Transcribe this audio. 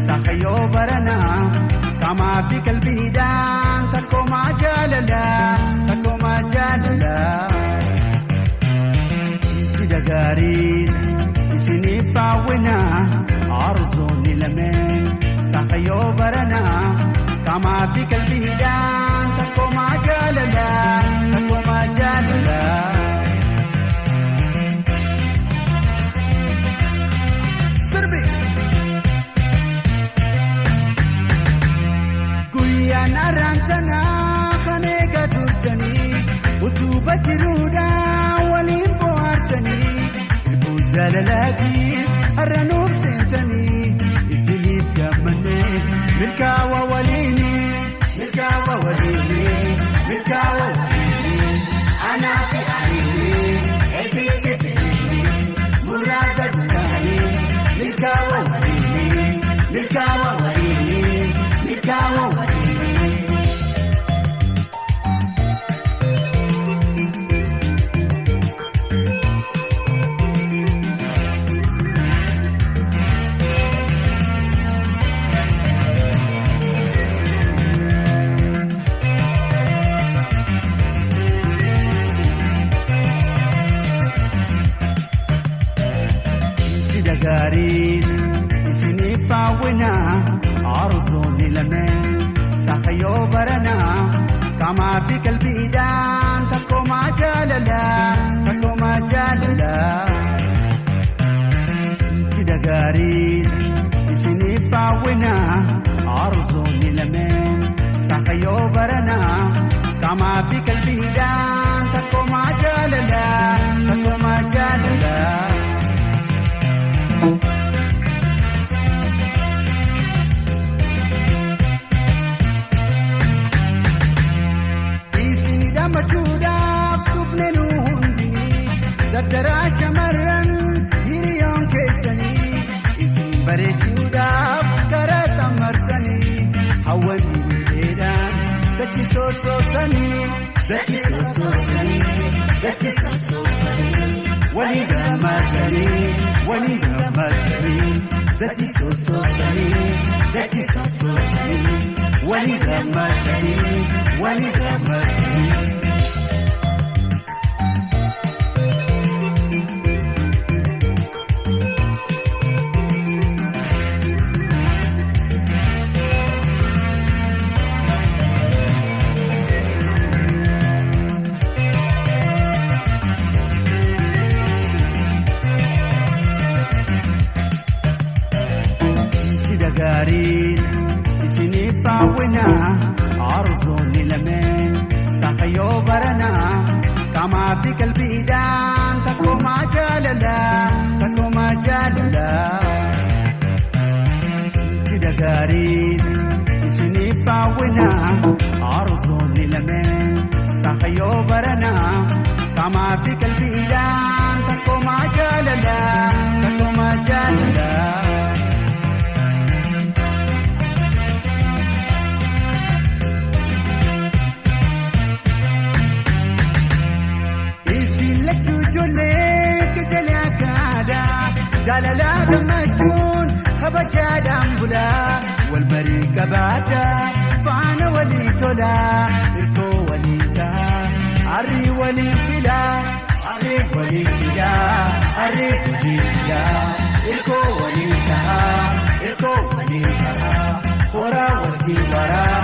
Sakayo barana kama fi kalbiidhaan takkuma jaalala Cidhaa gaarii Issinif Haawwina arzoonni lameen Sakayo barana kama fi kalbiidhaan takkuma jaalala Sirbi Guyyaan arraantanaa kan eega turtanii utuba jiruudhaan waliin bohaartanii ilbuu jaalalaatiis har'a nuuf seentanii Issinif gammannee milkaawa waliini anaa fi aniini eebbisi fiini muraasa guddaani milkaawa waliini. Cidhaa gaarii Issinif Haawwina arzoonni lameen Sakayo barana kama fi kalbiidhaan takkuma jaalala Cidhaa gaarii Issinif Haawwina arzoonni lameen Sakayo barana kama fi kalbiidhaan takkuma jaalala Machuudhaaf dhufne nu hundinii dardaraa shamarran hiriyoon keessanii isin bareechuudhaaf karaa xammarsanii hawwanni miidheedhaan dachi sosoosanii walii gammadanii dachi sosoosanii walii gammadanii. Cidhaa gaarii Issinif Haawwina arzoonni lameen Sakayo barana kama fi kalbiidhaan takkuma jaalala Cidhaa gaarii Issinif Haawwina arzoonni lameen Sakayo barana kama fi kalbiidhaan takkuma jaalala Ijoollee kejelee akkaadaa jaalala gammachuun kabajaadhaan bulaa wal marii qabaadaa faana walii tolaa hirkoo walii ta'a harrii walii filaa hirkoo walii ta'a horaa wajjin waraa